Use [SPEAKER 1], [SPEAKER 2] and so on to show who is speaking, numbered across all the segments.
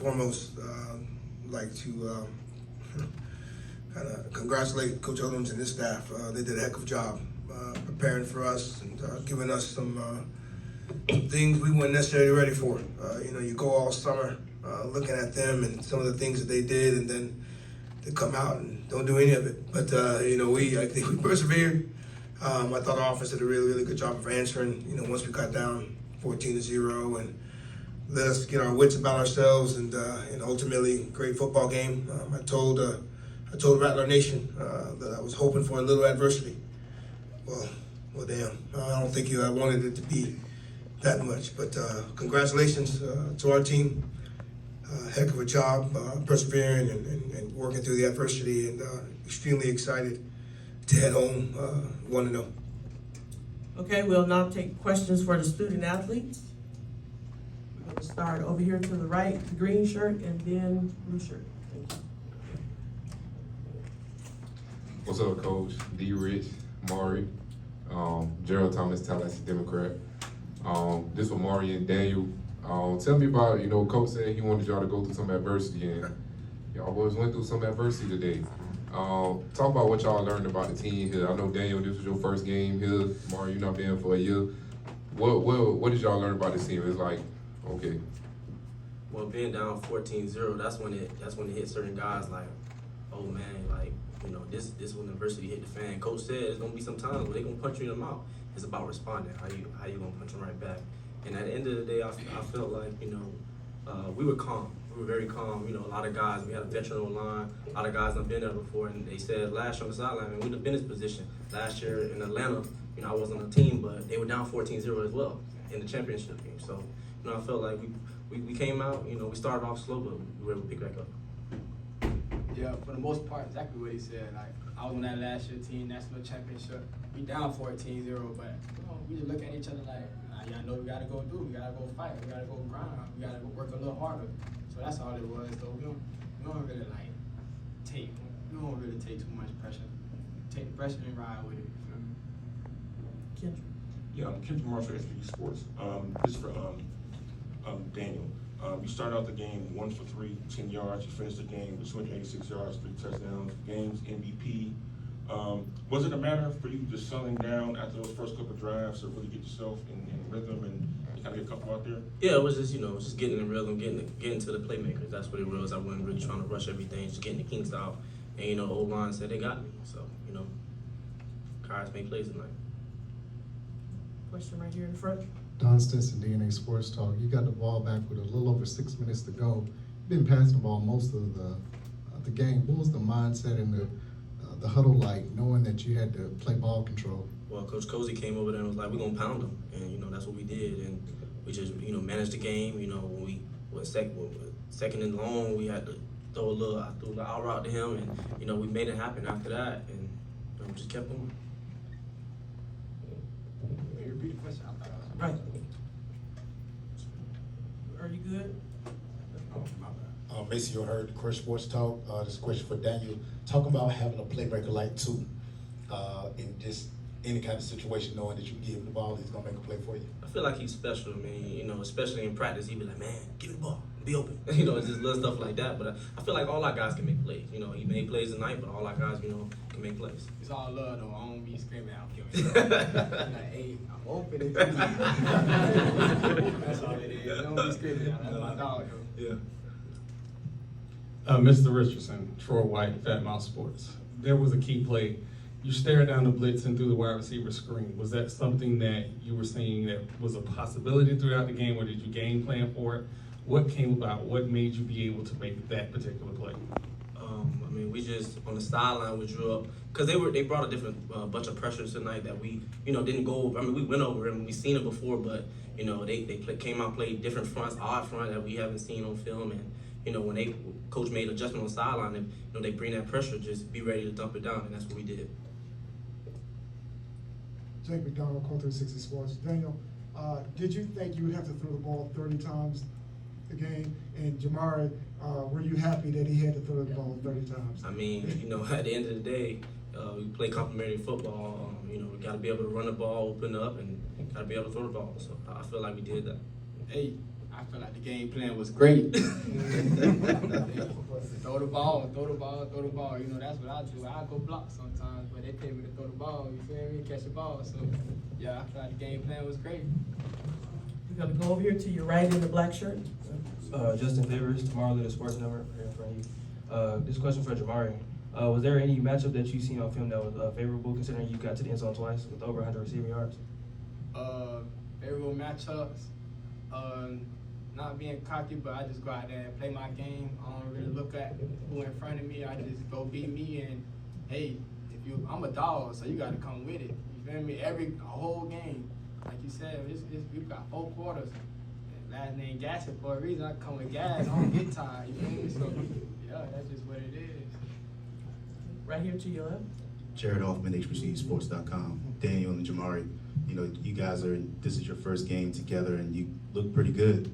[SPEAKER 1] Foremost, like to kind of congratulate Coach Odoms and his staff. They did a heck of a job preparing for us and giving us some things we weren't necessarily ready for. You go all summer looking at them and some of the things that they did, and then they come out and don't do any of it. But I think we persevered. I thought our offense did a really, really good job of answering. Once we got down 14-0 and let us get our wits about ourselves, and ultimately great football game. I told Rattler Nation that I was hoping for a little adversity. Well, damn. I don't think I wanted it to be that much. But congratulations to our team. Heck of a job persevering and working through the adversity, and extremely excited to head home 1-0.
[SPEAKER 2] Okay, we'll now take questions for the student athletes. We're going to start over here to the right, the green shirt, and then blue shirt. Thank you.
[SPEAKER 3] What's up, Coach? D. Rich, Maury, Gerald Thomas, Tallahassee Democrat. This was Maury and Daniel. Tell me about, Coach said he wanted y'all to go through some adversity, and y'all boys went through some adversity today. Talk about what y'all learned about the team here. I know, Daniel, this was your first game here. Maury, you've not been for a year. What did y'all learn about this team? It's like, okay.
[SPEAKER 4] Well, being down 14-0, that's when it hit certain guys like, oh man, like, this when adversity hit the fan. Coach said there's gonna be some times where they're gonna punch you in the mouth. It's about responding. How you gonna punch them right back? And at the end of the day, I felt like, we were calm. We were very calm. A lot of guys, we had a veteran on the line. A lot of guys have been there before, and they said last year on the sideline, man, we'd have been in this position. Last year in Atlanta, I wasn't on the team, but they were down 14-0 as well in the championship game. So, I felt like we came out, we started off slow, but we were able to pick back up.
[SPEAKER 5] Yeah, for the most part, exactly what he said. Like, I was on that last year team, national championship. We down 14-0, but we just look at each other like, y'all know we gotta go do, we gotta go fight, we gotta go grind, we gotta go work a little harder. So that's all it was. Though we don't really take too much pressure. Take the pressure and ride with it.
[SPEAKER 2] Kendra.
[SPEAKER 6] Yeah, I'm Kendra Marshall, SBU Sports. This is for Daniel. You started out the game 1 for 3, 10 yards. You finished the game with 286 yards, 3 touchdowns. Games MVP. Was it a matter for you just settling down after those first couple of drives to really get yourself in rhythm and kind of get comfortable out there?
[SPEAKER 4] Yeah, it was just, just getting in rhythm, getting to the playmakers. That's what it was. I wasn't really trying to rush everything, just getting the kinks out. And, O-line said they got me. So, Kyries made plays tonight.
[SPEAKER 2] Question right here in the front.
[SPEAKER 7] Don Stinson, DNA Sports Talk. You got the ball back with a little over 6 minutes to go. You've been passing the ball most of the game. What was the mindset and the huddle like, knowing that you had to play ball control?
[SPEAKER 4] Well, Coach Cozy came over there and was like, we're going to pound them. And, that's what we did. And we just, managed the game. When we were second and long, we had to I threw a little out route to him. And, we made it happen after that. And we just kept going.
[SPEAKER 5] Can you repeat the question? I thought I was
[SPEAKER 2] Right. Are you good?
[SPEAKER 5] Oh, my bad.
[SPEAKER 8] Mason, you heard the Crush Sports Talk. This is a question for Daniel. Talk about having a playmaker like two in just any kind of situation, knowing that you can give him the ball, he's going to make a play for you.
[SPEAKER 4] I feel like he's special. I mean, especially in practice, he'd be like, man, give me the ball, be open. It's just little stuff like that. But I feel like all our guys can make plays. He made plays tonight, but all our guys, can make plays.
[SPEAKER 5] It's all love, though. I don't be screaming out, give me like, hey, I'm open. That's all it is. I don't be screaming out. That's my dog, though.
[SPEAKER 4] Yeah.
[SPEAKER 9] Mr. Richardson, Troy White, Fat Mouth Sports. There was a key play. You stared down the blitz and through the wide receiver screen. Was that something that you were saying that was a possibility throughout the game, or did you game plan for it? What came about? What made you be able to make that particular play?
[SPEAKER 4] We just, on the sideline, we drew up, because they brought a different bunch of pressure tonight that we, didn't go over. We went over them, we seen it before, but, they came out, played different fronts, odd front that we haven't seen on film, and, when coach made adjustment on the sideline, and, they bring that pressure, just be ready to dump it down, and that's what we did.
[SPEAKER 10] Jake McDonald, Core 360 Sports. Daniel, did you think you would have to throw the ball 30 times a game? And Jamari, were you happy that he had to throw the ball 30 times?
[SPEAKER 4] At the end of the day, we play complementary football. We got to be able to run the ball, open up, and got to be able to throw the ball. So I feel like we did that.
[SPEAKER 5] Hey, I feel like the game plan was great. Throw the ball. You know, that's what I do. I go block sometimes, but they pay me to throw the ball. You feel me? Catch the ball. So, yeah, I feel like the game plan was great.
[SPEAKER 2] We're gonna go over here to your right in the black shirt.
[SPEAKER 11] Justin Favors, Tomorrow Little Sports Network, right in front of you. This question for Jamari. Was there any matchup that you seen on film that was favorable, considering you got to the end zone twice with over 100 receiving yards?
[SPEAKER 5] Favorable matchups. Not being cocky, but I just go out there and play my game. I don't really look at who in front of me. I just go beat me, and hey, I'm a dog, so you got to come with it. You feel me? A whole game, like you said, we've got 4 quarters. Last name Gassett for a reason. I come with gas. I don't get tired. You feel me? So yeah, that's just what it is.
[SPEAKER 2] Right here to your left.
[SPEAKER 12] Jared Hoffman, HBCSports.com. Daniel and Jamari, you know, you guys this is your first game together and you look pretty good,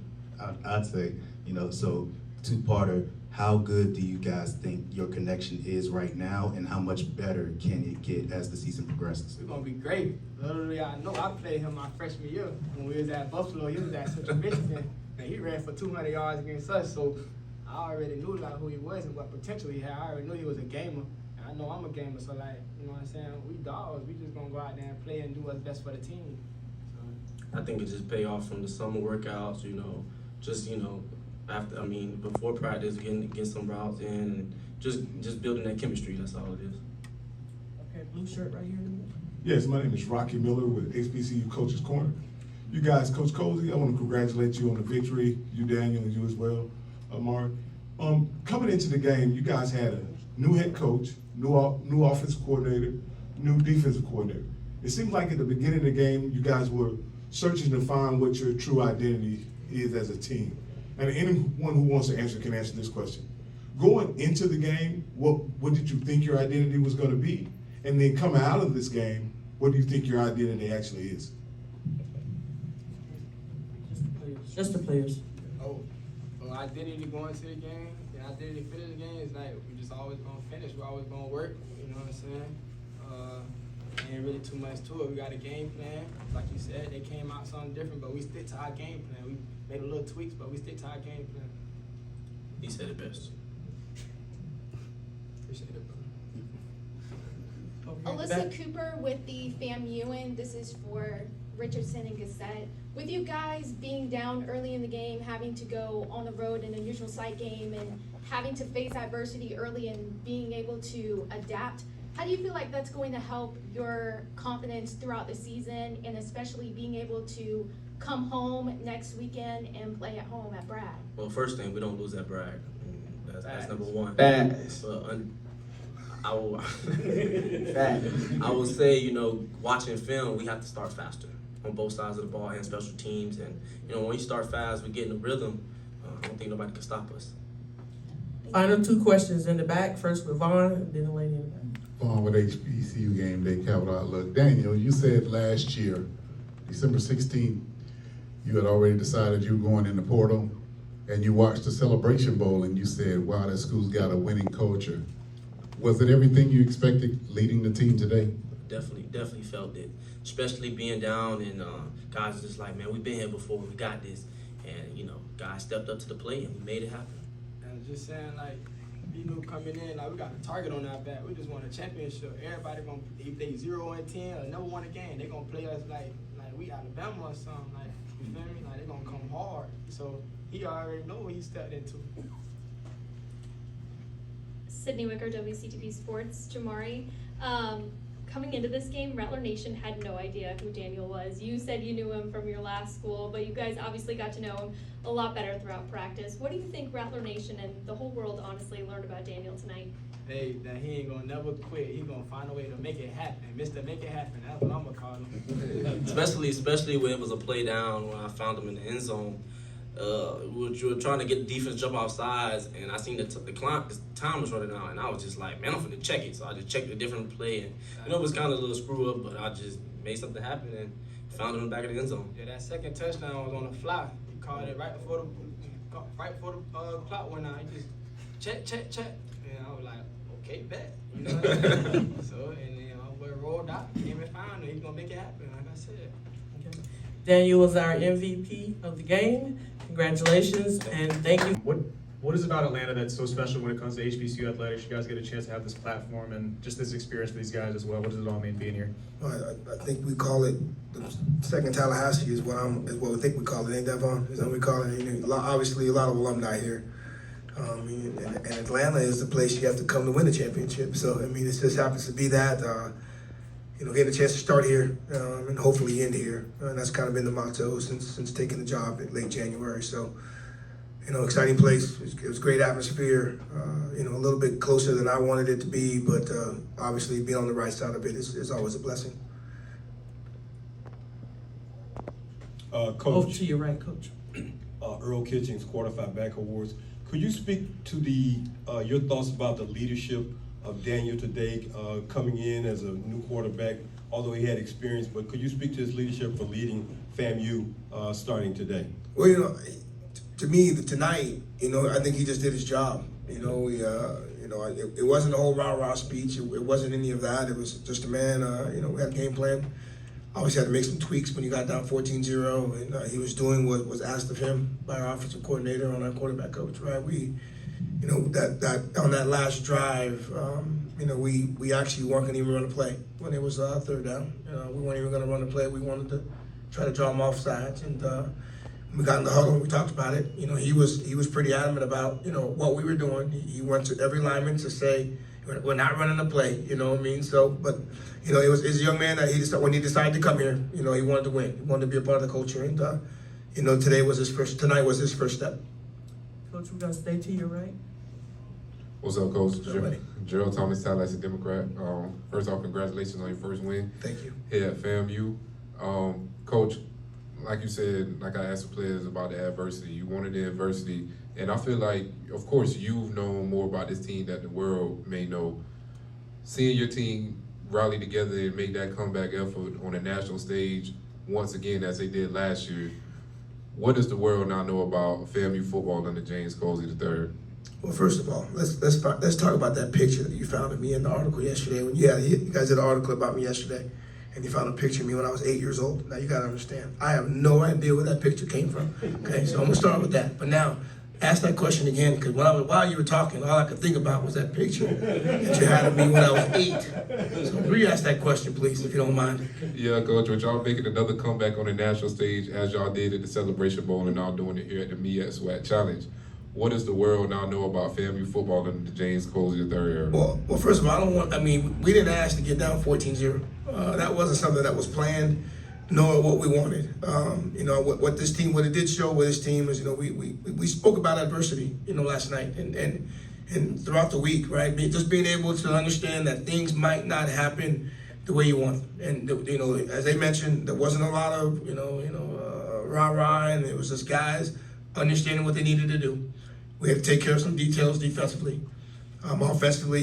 [SPEAKER 12] I'd say. You know, so two-parter, how good do you guys think your connection is right now and how much better can it get as the season progresses?
[SPEAKER 5] It's gonna be great. Literally, I know I played him my freshman year when we was at Buffalo. He was at Central Michigan, and he ran for 200 yards against us. So I already knew like who he was and what potential he had. I already knew he was a gamer. And I know I'm a gamer, so like, you know what I'm saying? We dogs. We just gonna go out there and play and do what's best for the team. So
[SPEAKER 4] I think it just pay off from the summer workouts, you know, just, you know, before practice, get some routes in, and just building that chemistry. That's all it is.
[SPEAKER 2] Okay, blue shirt right here.
[SPEAKER 13] Yes, my name is Rocky Miller with HBCU Coach's Corner. You guys, Coach Cozy, I want to congratulate you on the victory. You, Daniel, and you as well, Mark. Coming into the game, you guys had a new head coach, new offensive coordinator, new defensive coordinator. It seems like at the beginning of the game, you guys were searching to find what your true identity is as a team. And anyone who wants to answer can answer this question. Going into the game, what did you think your identity was going to be? And then coming out of this game, what do you think your identity actually is?
[SPEAKER 2] Just the players.
[SPEAKER 5] well, identity going to the game, and identity finish the game is like we just always gonna finish. We're always gonna work. You know what I'm saying? Ain't really too much to it. We got a game plan. Like you said, they came out something different, but we stick to our game plan. We made a little tweaks, but we stick to our game plan.
[SPEAKER 4] He said it best.
[SPEAKER 5] Appreciate it, bro.
[SPEAKER 14] Alyssa Cooper with the FAMU, this is for Richardson and Gassett. With you guys being down early in the game, having to go on the road in a neutral site game and having to face adversity early and being able to adapt, how do you feel like that's going to help your confidence throughout the season, and especially being able to come home next weekend and play at home at Bragg?
[SPEAKER 4] Well, first thing, we don't lose at Bragg. That's number one.
[SPEAKER 5] Facts.
[SPEAKER 4] I will say, you know, watching film, we have to start faster on both sides of the ball and special teams. And, you know, when you start fast, we get in the rhythm. I don't think nobody can stop us.
[SPEAKER 2] Final 2 questions in the back. First with Vaughn, and then the lady in the back.
[SPEAKER 15] Vaughn with HBCU Game Day Capital Outlook. Daniel, you said last year, December 16th, you had already decided you were going in the portal, and you watched the Celebration Bowl, and you said, wow, that school's got a winning culture. Was it everything you expected leading the team today?
[SPEAKER 4] Definitely felt it. Especially being down, and guys are just like, man, we've been here before, we got this. And, you know, guys stepped up to the plate and we made it happen.
[SPEAKER 5] And just saying, like, you know, coming in, like, we got a target on our back. We just won a championship. Everybody gonna, if they 0-10 or never won a game, they gonna play us like we Alabama or something. Like, you feel me? Like, they gonna come hard. So he already know what he stepped into.
[SPEAKER 16] Sydney Wicker, WCTV Sports. Jamari, coming into this game, Rattler Nation had no idea who Daniel was. You said you knew him from your last school, but you guys obviously got to know him a lot better throughout practice. What do you think Rattler Nation and the whole world honestly learned about Daniel tonight?
[SPEAKER 5] Hey, that he ain't gonna never quit. He gonna find a way to make it happen. Mr. Make It Happen. That's what I'm gonna call him.
[SPEAKER 4] especially when it was a play down, when I found him in the end zone. We were trying to get the defense jump off sides, and I seen the time was running out, and I was just like, man, I'm finna check it. So I just checked a different play, and you know, it was kind of a little screw up, but I just made something happen and found him in the back of the end zone.
[SPEAKER 5] Yeah, that second touchdown was on the fly. He called it right before the clock went out. He just check. And I was like, okay, bet. You know what I'm saying? So, and then we rolled out, came and found him. He's gonna make it happen, like I said.
[SPEAKER 2] Okay. Daniel was our MVP of the game. Congratulations and thank you.
[SPEAKER 17] What is it about Atlanta that's so special when it comes to HBCU athletics? You guys get a chance to have this platform and just this experience for these guys as well. What does it all mean being here?
[SPEAKER 1] Well, I think we call it the second Tallahassee is what we think we call it. Ain't that, Vaughn? Is that what we call it? Obviously, a lot of alumni here. And Atlanta is the place you have to come to win a championship. So, I mean, it just happens to be that, getting a chance to start here and hopefully end here. And that's kind of been the motto since taking the job in late January. So, exciting place. It was great atmosphere. A little bit closer than I wanted it to be, but obviously being on the right side of it is always a blessing.
[SPEAKER 2] Over
[SPEAKER 18] Coach,
[SPEAKER 2] to your right, Coach.
[SPEAKER 18] Earl Kitchings, Quarterfinal Back Awards. Could you speak to your thoughts about the leadership of Daniel today, coming in as a new quarterback, although he had experience, but could you speak to his leadership for leading FAMU starting today?
[SPEAKER 1] Well, to me, tonight, I think he just did his job. It wasn't a whole rah-rah speech. It wasn't any of that. It was just a man, we had a game plan. Obviously had to make some tweaks when you got down 14-0, and he was doing what was asked of him by our offensive coordinator and our quarterback coach, right? We, that on that last drive, we actually weren't gonna even run a play when it was third down. We weren't even gonna run a play. We wanted to try to draw him off sides, and we got in the huddle and we talked about it. He was pretty adamant about, what we were doing. He went to every lineman to say, we're not running a play, you know what I mean? So, but, it was a young man that when he decided to come here, he wanted to win. He wanted to be a part of the culture. And, tonight was his first step.
[SPEAKER 2] Coach, we're gonna stay to your right.
[SPEAKER 3] What's up, Coach?
[SPEAKER 1] Somebody.
[SPEAKER 3] Gerald Thomas, Tallahassee Democrat. First off, congratulations on your first win.
[SPEAKER 1] Thank you.
[SPEAKER 3] Here at FAMU. Coach, like you said, like I asked the players about the adversity. You wanted the adversity. And I feel like, of course, you've known more about this team that the world may know. Seeing your team rally together and make that comeback effort on a national stage once again as they did last year, what does the world now know about FAMU football under James Coley III?
[SPEAKER 1] Well, first of all, let's talk about that picture that you found of me in the article yesterday. When you guys did an article about me yesterday, and you found a picture of me when I was 8 years old. Now you gotta understand, I have no idea where that picture came from. Okay, so I'm gonna start with that. But now, ask that question again, because while you were talking, all I could think about was that picture that you had of me when I was 8. So re-ask that question, please, if you don't mind.
[SPEAKER 3] Yeah, Coach, with y'all making another comeback on the national stage as y'all did at the Celebration Bowl and now doing it here at the Me at SWAT Challenge. What does the world now know about FAMU football under the James Coley III era?
[SPEAKER 1] Well, first of all, we didn't ask to get down 14-0. That wasn't something that was planned, nor what we wanted. What it did show with this team is, we spoke about adversity, last night and throughout the week, right? Just being able to understand that things might not happen the way you want. And, as they mentioned, there wasn't a lot of, rah-rah, and it was just guys understanding what they needed to do. We had to take care of some details defensively. Offensively,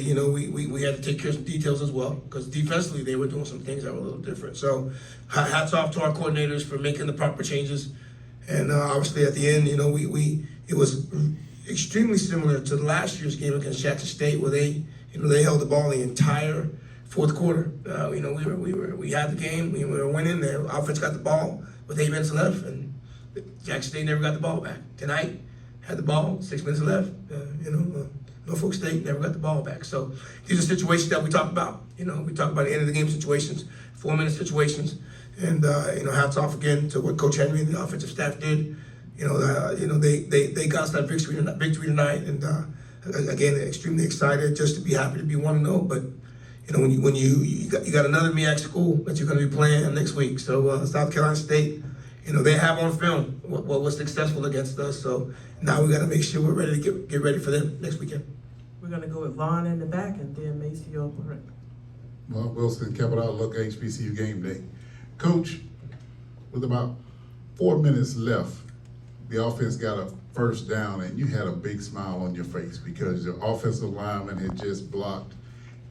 [SPEAKER 1] we had to take care of some details as well, because defensively they were doing some things that were a little different. So hats off to our coordinators for making the proper changes. And obviously at the end, it was extremely similar to the last year's game against Jackson State, where they held the ball the entire fourth quarter. We had the game, we were winning. Their offense got the ball with 8 minutes left, and Jackson State never got the ball back. Tonight, had the ball, 6 minutes left. Norfolk State never got the ball back. So these are situations that we talk about. We talk about the end of the game situations, 4-minute situations, and hats off again to what Coach Henry and the offensive staff did. They got us that victory tonight, and again, extremely excited just to be happy to be 1-0. But when you got another MEAC school that you're going to be playing next week. So South Carolina State. They have on film what was successful against us. So now we got to make sure we're ready to get ready for them next weekend.
[SPEAKER 2] We're gonna go with Vaughn in the back and then Maceo up front.
[SPEAKER 15] Well, Wilson, Capital Outlook, HBCU Game Day. Coach, with about 4 minutes left, the offense got a first down and you had a big smile on your face because your offensive lineman had just blocked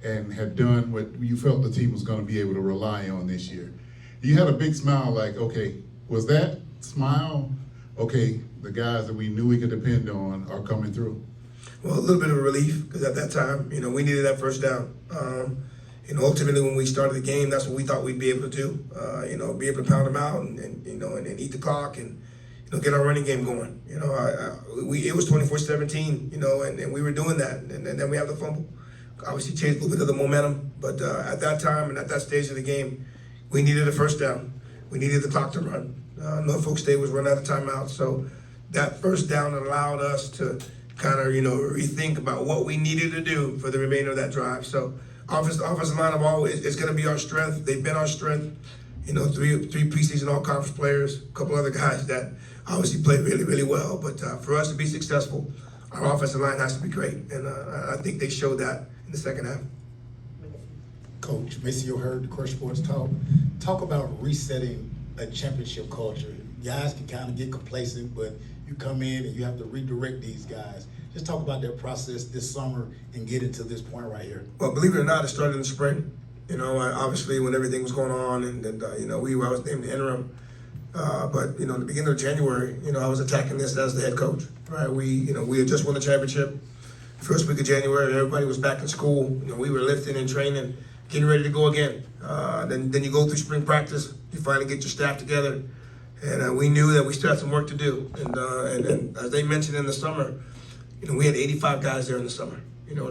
[SPEAKER 15] and had done what you felt the team was going to be able to rely on this year. You had a big smile like, okay, was that smile, okay, the guys that we knew we could depend on are coming through?
[SPEAKER 1] Well, a little bit of a relief, because at that time, we needed that first down. Ultimately, when we started the game, that's what we thought we'd be able to do. Be able to pound them out and eat the clock. And get our running game going. It was 24-17, and we were doing that, and then we have the fumble. Obviously changed a little bit of the momentum, but at that time and at that stage of the game, we needed a first down. We needed the clock to run. Norfolk State was running out of timeout, so that first down allowed us to kind of, rethink about what we needed to do for the remainder of that drive. So offensive line of always is going to be our strength. They've been our strength. Three preseason all-conference players, a couple other guys that obviously played really, really well. But for us to be successful, our offensive line has to be great, and I think they showed that in the second half.
[SPEAKER 8] Coach, Maceo Hurd, Crush Sports Talk. Talk about resetting a championship culture. Guys can kind of get complacent, but you come in and you have to redirect these guys. Just talk about that process this summer and get into this point right here.
[SPEAKER 1] Well, believe it or not, it started in the spring. Obviously when everything was going on, and I was named the interim. But in the beginning of January, I was attacking this as the head coach. Right? We had just won the championship. First week of January, everybody was back in school. We were lifting and training, getting ready to go again. Then you go through spring practice. You finally get your staff together, and we knew that we still had some work to do. And as they mentioned in the summer, we had 85 guys there in the summer.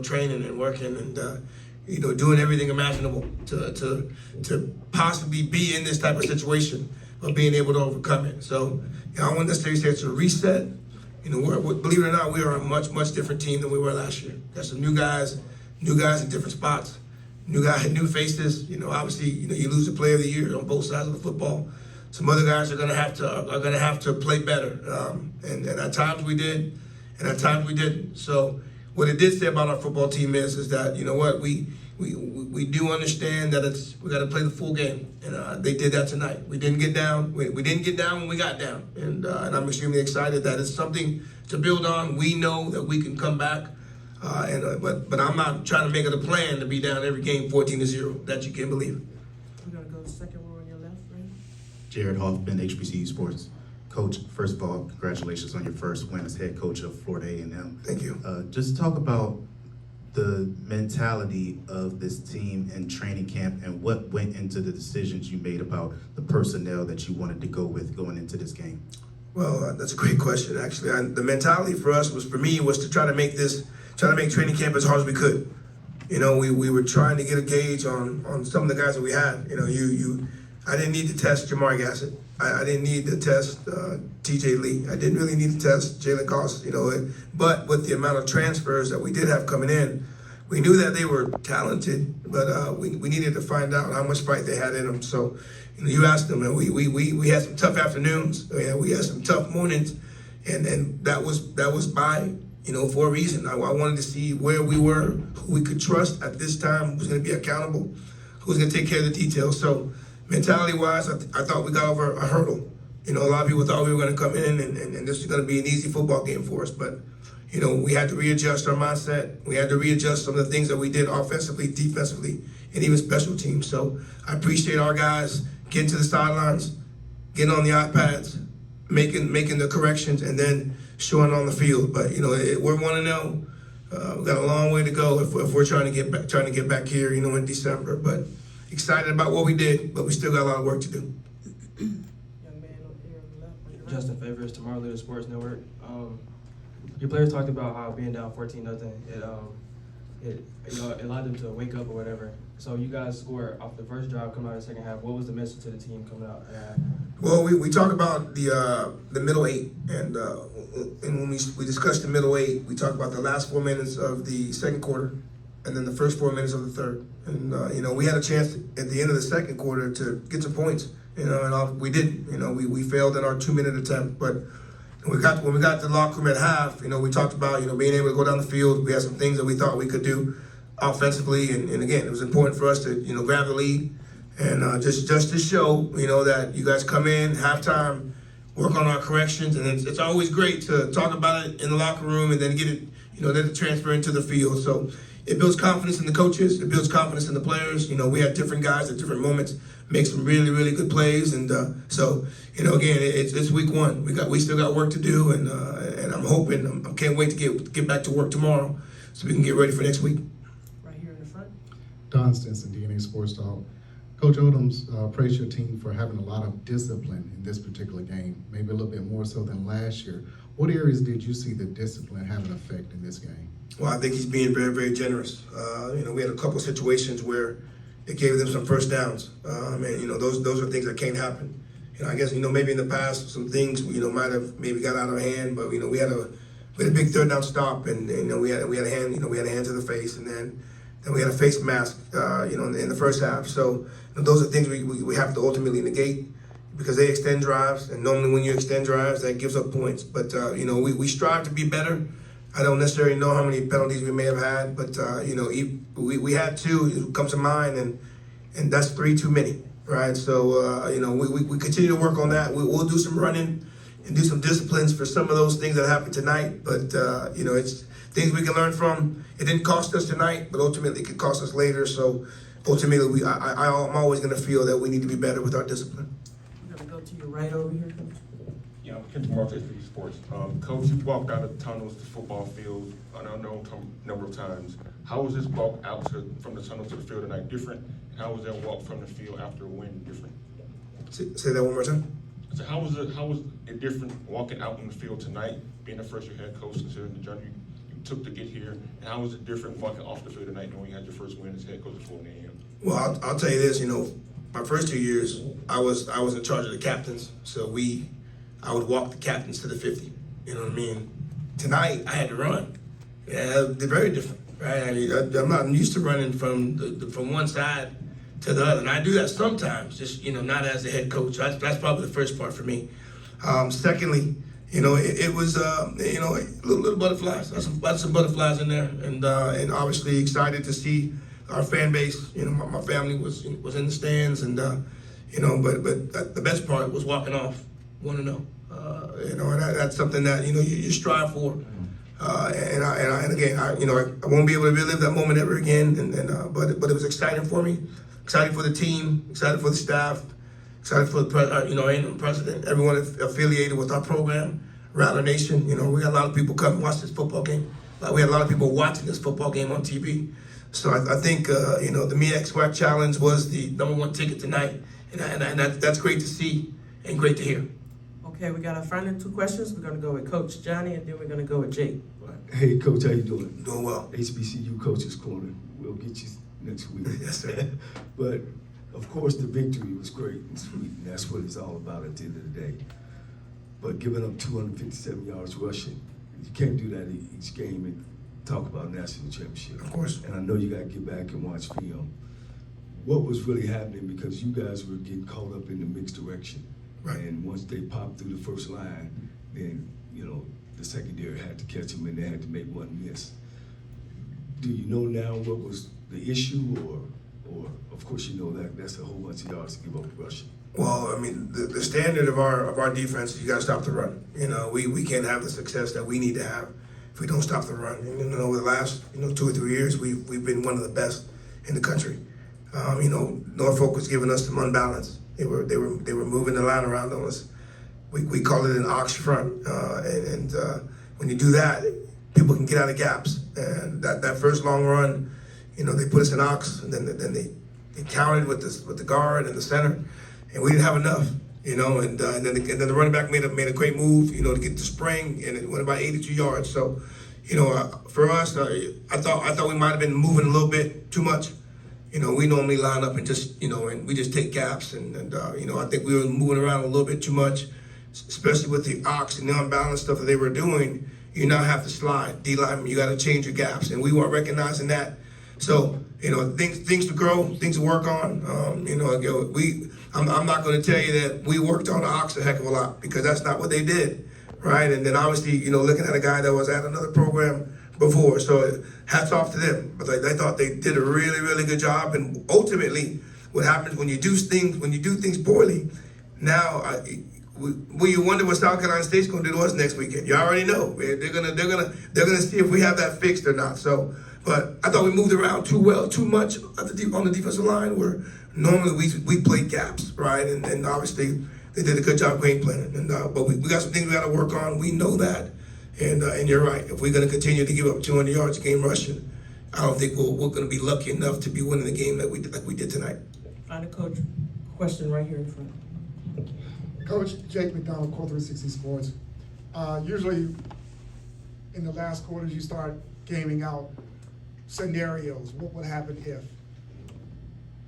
[SPEAKER 1] Training and working and doing everything imaginable to possibly be in this type of situation, but being able to overcome it. So I wouldn't necessarily say it's a reset. Believe it or not, we are a much, much different team than we were last year. Got some new guys in different spots, new faces. Obviously, you lose the player of the year on both sides of the football. Some other guys are gonna have to play better. And at times we did, and at times we didn't. So what it did say about our football team is that we do understand that we got to play the full game, and they did that tonight. We didn't get down. We didn't get down when we got down, and I'm extremely excited that it's something to build on. We know that we can come back, but I'm not trying to make it a plan to be down every game 14-0. That you can't believe.
[SPEAKER 2] We're gonna go to the second row on your left, right?
[SPEAKER 12] Jared Hoffman, HBCU Sports. Coach, first of all, congratulations on your first win as head coach of Florida A&M.
[SPEAKER 1] Thank you.
[SPEAKER 12] Just talk about the mentality of this team in training camp and what went into the decisions you made about the personnel that you wanted to go with going into this game.
[SPEAKER 1] Well, that's a great question, actually. The mentality for us was to try to make training camp as hard as we could. We were trying to get a gauge on some of the guys that we had. I didn't need to test Jamari Gassett. I didn't need to test TJ Lee. I didn't really need to test Jalen Goss, but with the amount of transfers that we did have coming in, we knew that they were talented, but we needed to find out how much fight they had in them. So, you asked them, and we had some tough afternoons. We had some tough mornings, and that was by for a reason. I wanted to see where we were, who we could trust at this time, who was going to be accountable, who was going to take care of the details. So, mentality-wise, I thought we got over a hurdle. A lot of people thought we were going to come in and this was going to be an easy football game for us. But, we had to readjust our mindset. We had to readjust some of the things that we did offensively, defensively, and even special teams. So I appreciate our guys getting to the sidelines, getting on the iPads, making the corrections, and then showing on the field. But, we're 1-0. We've got a long way to go if we're trying to get back here, in December. But excited about what we did, but we still got a lot of work to do.
[SPEAKER 2] Young man over here on the left, on your right.
[SPEAKER 11] Justin Favors, Tomorrow Leader Sports Network. Your players talked about how being down 14-0, it allowed them to wake up or whatever. So you guys scored off the first drive, coming out of the second half. What was the message to the team coming out?
[SPEAKER 1] Well, we talk about the middle eight, and when we discussed the middle eight, we talked about the last 4 minutes of the second quarter, and then the first 4 minutes of the third. And we had a chance at the end of the second quarter to get some points. And we didn't. We failed in our 2-minute attempt, but. When we got to the locker room at half, we talked about, being able to go down the field. We had some things that we thought we could do offensively. And again, it was important for us to, grab the lead and just to show, that you guys come in, halftime, work on our corrections. And it's always great to talk about it in the locker room and then get it, then to transfer into the field. So it builds confidence in the coaches. It builds confidence in the players. We had different guys at different moments make some really, really good plays. And so, again, it's week one. We still got work to do, and I'm hoping, I can't wait to get back to work tomorrow so we can get ready for next week.
[SPEAKER 2] Right here in the front.
[SPEAKER 7] Don Stinson, DNA Sports Talk. Coach Odoms praised your team for having a lot of discipline in this particular game, maybe a little bit more so than last year. What areas did you see the discipline have an effect in this game?
[SPEAKER 1] Well, I think he's being very, very generous. We had a couple of situations where it gave them some first downs. And those are things that can't happen. I guess, maybe in the past, some things, might have maybe got out of hand, but, we had a big third down stop, and, we had a hand, we had a hand to the face, and then we had a face mask, in the first half. So those are things we have to ultimately negate because they extend drives, and normally when you extend drives, that gives up points. But, we strive to be better. I don't necessarily know how many penalties we may have had, but, we had two, it comes to mind, and that's 3 too many. Right, so we continue to work on that. We'll do some running and do some disciplines for some of those things that happened tonight. But it's things we can learn from. It didn't cost us tonight, but ultimately it could cost us later. So ultimately, I'm always going to feel that we need to be better with our discipline.
[SPEAKER 2] We're going to go to your right over here, Coach.
[SPEAKER 6] Yeah, I'm Kendrick Martin, SBC Sports. Coach, you walked out of the tunnels to football field an unknown number of times. How was this walk out from the tunnel to the field tonight different? How was that walk from the field after a win different?
[SPEAKER 1] Say that one more time.
[SPEAKER 6] So how was it different walking out on the field tonight, being the first year head coach, considering the journey you took to get here, and how was it different walking off the field tonight knowing you had your first win as head coach at Florida A&M?
[SPEAKER 1] Well, I'll tell you this. My first 2 years, I was in charge of the captains, so I would walk the captains to the 50. You know what I mean? Tonight, I had to run. Yeah, they're very different, right? I'm not used to running from one side to the other, and I do that sometimes, just not as the head coach. That's probably the first part for me. Secondly, it was little butterflies. That's some butterflies in there, and obviously excited to see our fan base. My family was in the stands, and but the best part was walking off 1-0. And that's something that you strive for. And again, I won't be able to relive that moment ever again. But it was exciting for me, excited for the team, excited for the staff, excited for the president, everyone affiliated with our program, Rattler Nation. We got a lot of people come watch this football game. We had a lot of people watching this football game on TV. So I think the MEAC SWAC Challenge was the #1 ticket tonight, and that's great to see and great to hear.
[SPEAKER 2] Okay, we got our final 2 questions. We're going to go with Coach Johnny, and then we're going to go with Jake.
[SPEAKER 19] Hey, Coach, how you doing?
[SPEAKER 1] Doing well.
[SPEAKER 19] HBCU Coaches Corner. We'll get you next week.
[SPEAKER 1] Yes, sir.
[SPEAKER 19] But, of course, the victory was great and sweet, and that's what it's all about at the end of the day. But giving up 257 yards rushing, you can't do that each game and talk about national championship.
[SPEAKER 1] Of course.
[SPEAKER 19] And I know you got to get back and watch film. What was really happening, because you guys were getting caught up in the mixed direction.
[SPEAKER 1] Right.
[SPEAKER 19] And once they popped through the first line, then, the secondary had to catch them and they had to make one miss. Do you know now what was the issue, or of course you know that's a whole bunch of yards to give up rushing?
[SPEAKER 1] Well, I mean, the standard of our defense is you got to stop the run. We can't have the success that we need to have if we don't stop the run. And, over the last 2 or 3 years, we've been one of the best in the country. Norfolk was giving us some unbalance. They were moving the line around on us. We call it an ox front, and when you do that, people can get out of gaps. And that first long run, they put us in ox, and then they counted with the guard and the center, and we didn't have enough. And then the running back made a great move, to get the spring, and it went about 82 yards. So, for us, I thought we might have been moving a little bit too much. We normally line up and just, and we just take gaps, and I think we were moving around a little bit too much, especially with the ox and the unbalanced stuff that they were doing. You now have to slide. D-lineman, you got to change your gaps, and we weren't recognizing that. So, things to grow, things to work on. I'm not going to tell you that we worked on the ox a heck of a lot, because that's not what they did, right? And then obviously, looking at a guy that was at another program before, so hats off to them. But they thought they did a really, really good job. And ultimately, what happens when you do things poorly, now you wonder what South Carolina State's going to do to us next weekend. You already know they're gonna see if we have that fixed or not. So, but I thought we moved around too much on the defensive line, where normally we played gaps, right? And obviously they did a good job game planning. And but we got some things we got to work on. We know that. And you're right. If we're going to continue to give up 200 yards a game rushing, I don't think we're going to be lucky enough to be winning the game like we did tonight.
[SPEAKER 2] Find a coach question right here in front.
[SPEAKER 10] Coach Jake McDonald, Core 360 Sports. Usually in the last quarters, you start gaming out scenarios. What would happen if?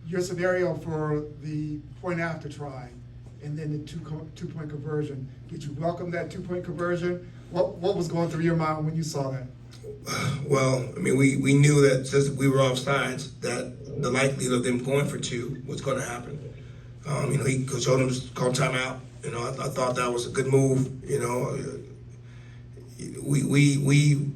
[SPEAKER 10] Your scenario for the point after try and then the two-point conversion. Did you welcome that two-point conversion? What was going through your mind when you saw that?
[SPEAKER 1] Well, I mean, we knew that since we were offsides, that the likelihood of them going for two was going to happen. Coach Odom just called timeout. I thought that was a good move. We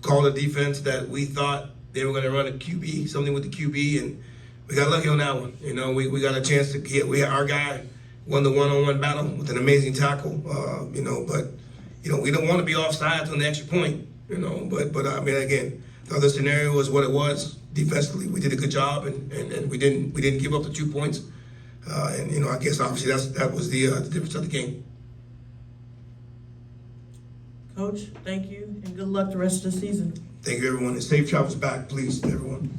[SPEAKER 1] called a defense that we thought they were going to run a QB, something with the QB, and we got lucky on that one. We got a chance to get. Our guy won the one-on-one battle with an amazing tackle. But we don't want to be offsides on the extra point. But I mean, again, the other scenario was what it was. Defensively, we did a good job, and we didn't give up the 2 points. I guess obviously that was the difference of the game.
[SPEAKER 2] Coach, thank you, and good luck the rest of the season.
[SPEAKER 1] Thank you, everyone, and safe travels back, please, to everyone.